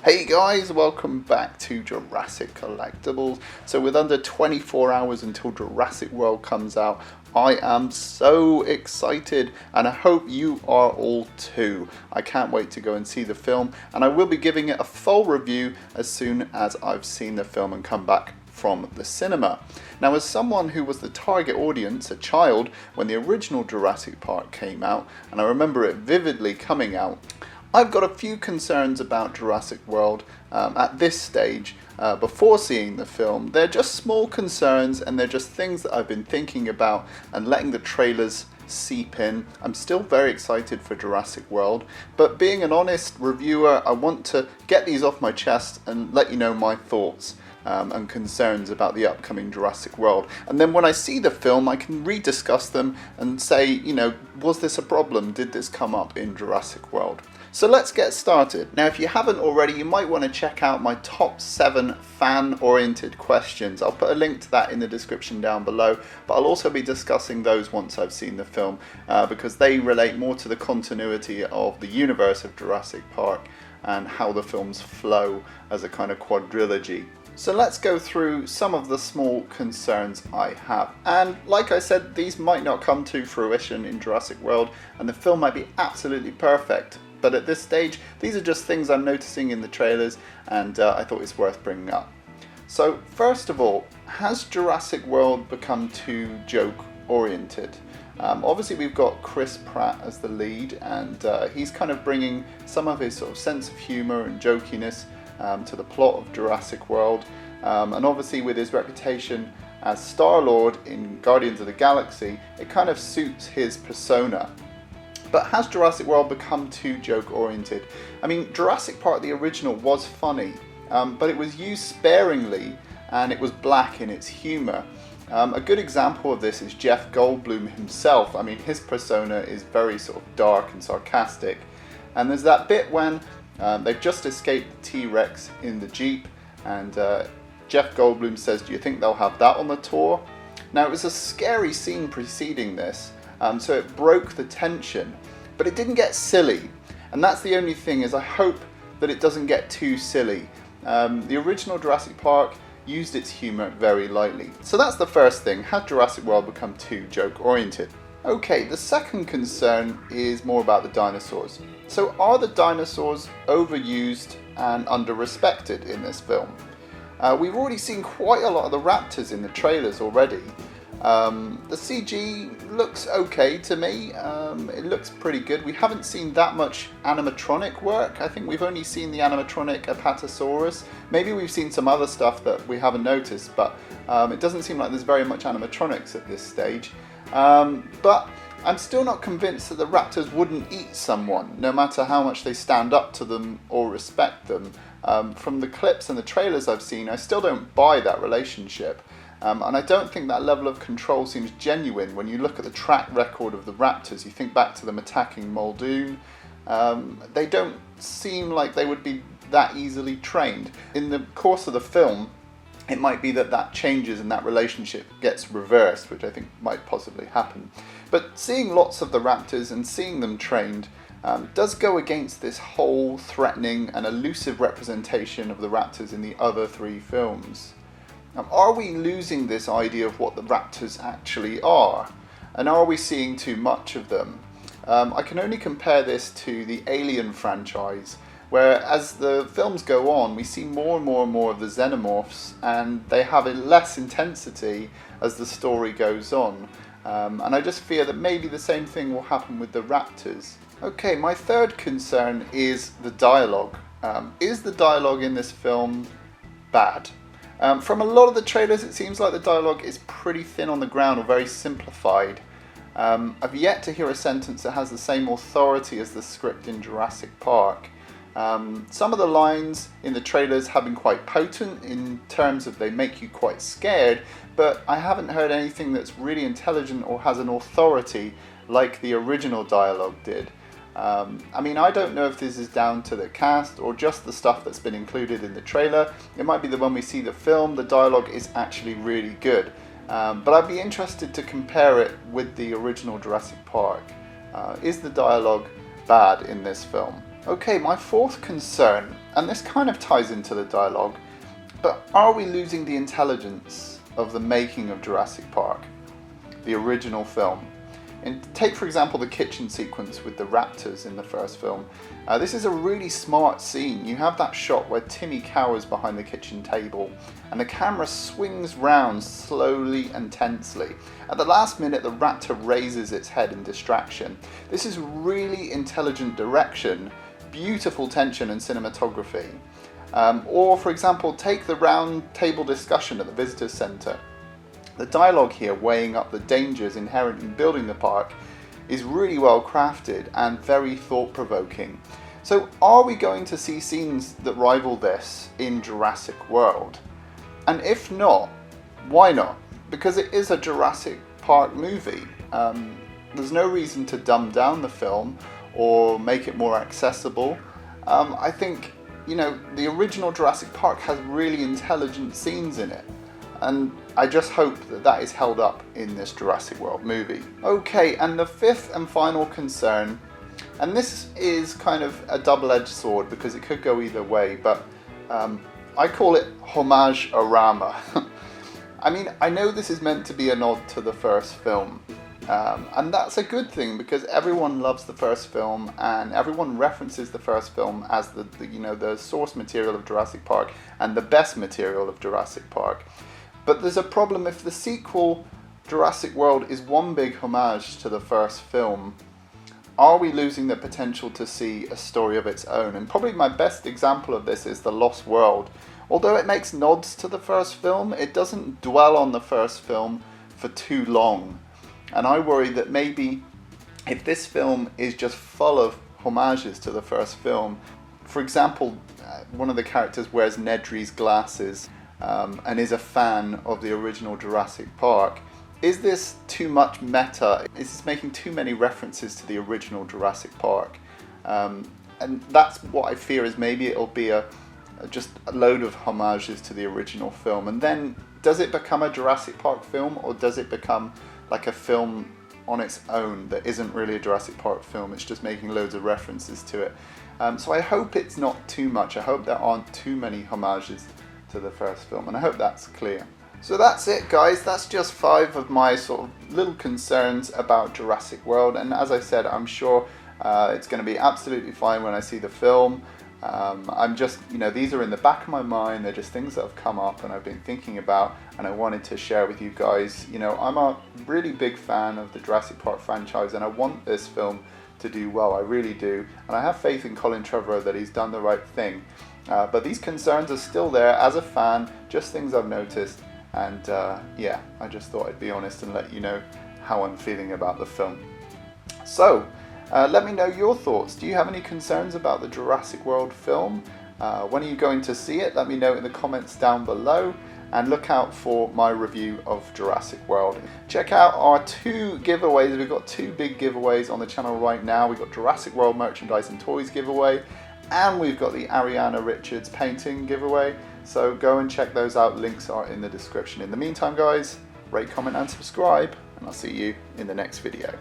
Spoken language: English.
Hey guys, welcome back to Jurassic Collectibles. So with under 24 hours until Jurassic World comes out, I am so excited and I hope you are all too. I can't wait to go and see the film, and I will be giving it a full review as soon as I've seen the film and come back from the cinema. Now, as someone who was the target audience, a child, when the original Jurassic Park came out, and I remember it vividly coming out, I've got a few concerns about Jurassic World at this stage before seeing the film. They're just small concerns, and they're just things that I've been thinking about and letting the trailers seep in. I'm still very excited for Jurassic World, but being an honest reviewer, I want to get these off my chest and let you know my thoughts and concerns about the upcoming Jurassic World. And then when I see the film, I can rediscuss them and say, you know, was this a problem? Did this come up in Jurassic World? So let's get started. Now, if you haven't already, you might want to check out my top 7 fan-oriented questions. I'll put a link to that in the description down below, but I'll also be discussing those once I've seen the film because they relate more to the continuity of the universe of Jurassic Park and how the films flow as a kind of quadrilogy. So let's go through some of the small concerns I have. And like I said, these might not come to fruition in Jurassic World, and the film might be absolutely perfect. But at this stage, these are just things I'm noticing in the trailers, and I thought it's worth bringing up. So first of all, has Jurassic World become too joke-oriented? Obviously we've got Chris Pratt as the lead, and he's kind of bringing some of his sort of sense of humour and jokiness to the plot of Jurassic World, and obviously with his reputation as Star-Lord in Guardians of the Galaxy, it kind of suits his persona. But has Jurassic World become too joke-oriented? I mean, Jurassic Park, the original, was funny, but it was used sparingly and it was black in its humour. A good example of this is Jeff Goldblum himself. I mean, his persona is very sort of dark and sarcastic. And there's that bit when they've just escaped the T-Rex in the Jeep, and Jeff Goldblum says, "Do you think they'll have that on the tour?" Now, it was a scary scene preceding this, so it broke the tension, but it didn't get silly. And that's the only thing, is I hope that it doesn't get too silly. The original Jurassic Park used its humour very lightly. So that's the first thing. Has Jurassic World become too joke-oriented? Okay, the second concern is more about the dinosaurs. So are the dinosaurs overused and under-respected in this film? We've already seen quite a lot of the raptors in the trailers already. The CG looks okay to me. It looks pretty good. We haven't seen that much animatronic work. I think we've only seen the animatronic Apatosaurus. Maybe we've seen some other stuff that we haven't noticed, but it doesn't seem like there's very much animatronics at this stage. But I'm still not convinced that the raptors wouldn't eat someone, no matter how much they stand up to them or respect them. From the clips and the trailers I've seen, I still don't buy that relationship. And I don't think that level of control seems genuine when you look at the track record of the raptors. You think back to them attacking Muldoon. They don't seem like they would be that easily trained. In the course of the film, it might be that that changes and that relationship gets reversed, which I think might possibly happen. But seeing lots of the raptors and seeing them trained does go against this whole threatening and elusive representation of the raptors in the other 3 films. Are we losing this idea of what the raptors actually are? And are we seeing too much of them? I can only compare this to the Alien franchise, where as the films go on, we see more and more and more of the xenomorphs, and they have a less intensity as the story goes on. And I just fear that maybe the same thing will happen with the raptors. Okay, my third concern is the dialogue. Is the dialogue in this film bad? From a lot of the trailers, it seems like the dialogue is pretty thin on the ground or very simplified. I've yet to hear a sentence that has the same authority as the script in Jurassic Park. Some of the lines in the trailers have been quite potent in terms of they make you quite scared, but I haven't heard anything that's really intelligent or has an authority like the original dialogue did. I mean, I don't know if this is down to the cast or just the stuff that's been included in the trailer. It might be that when we see the film, the dialogue is actually really good. But I'd be interested to compare it with the original Jurassic Park. Is the dialogue bad in this film? Okay, my fourth concern, and this kind of ties into the dialogue, but are we losing the intelligence of the making of Jurassic Park, the original film? And take, for example, the kitchen sequence with the raptors in the first film. This is a really smart scene. You have that shot where Timmy cowers behind the kitchen table and the camera swings round slowly and tensely. At the last minute, the raptor raises its head in distraction. This is really intelligent direction, beautiful tension and cinematography. Or, for example, take the round table discussion at the visitor centre. The dialogue here, weighing up the dangers inherent in building the park, is really well crafted and very thought-provoking. So are we going to see scenes that rival this in Jurassic World? And if not, why not? Because it is a Jurassic Park movie. There's no reason to dumb down the film or make it more accessible. I think, the original Jurassic Park has really intelligent scenes in it. And I just hope that that is held up in this Jurassic World movie. Okay, and the fifth and final concern, and this is kind of a double-edged sword because it could go either way, but I call it homage-orama. I mean, I know this is meant to be a nod to the first film, and that's a good thing because everyone loves the first film and everyone references the first film as the source material of Jurassic Park and the best material of Jurassic Park. But there's a problem if the sequel, Jurassic World, is one big homage to the first film. Are we losing the potential to see a story of its own? And probably my best example of this is The Lost World. Although it makes nods to the first film, it doesn't dwell on the first film for too long. And I worry that maybe if this film is just full of homages to the first film, for example, one of the characters wears Nedry's glasses, and is a fan of the original Jurassic Park. Is this too much meta? Is this making too many references to the original Jurassic Park? And that's what I fear, is maybe it'll be just a load of homages to the original film. And then does it become a Jurassic Park film, or does it become like a film on its own that isn't really a Jurassic Park film? It's just making loads of references to it. So I hope it's not too much. I hope there aren't too many homages to the first film, and I hope that's clear. So that's it, guys. That's just 5 of my sort of little concerns about Jurassic World, and as I said, I'm sure it's going to be absolutely fine when I see the film. I'm just, these are in the back of my mind. They're just things that have come up and I've been thinking about, and I wanted to share with you guys. I'm a really big fan of the Jurassic Park franchise, and I want this film to do well. I really do, and I have faith in Colin Trevorrow that he's done the right thing. But these concerns are still there as a fan, just things I've noticed, and yeah, I just thought I'd be honest and let you know how I'm feeling about the film. So, let me know your thoughts. Do you have any concerns about the Jurassic World film? When are you going to see it? Let me know in the comments down below, and look out for my review of Jurassic World. Check out our 2 giveaways. We've got 2 big giveaways on the channel right now. We've got Jurassic World merchandise and toys giveaway, and we've got the Ariana Richards painting giveaway, so go and check those out. Links are in the description. In the meantime, guys, rate, comment and subscribe, and I'll see you in the next video.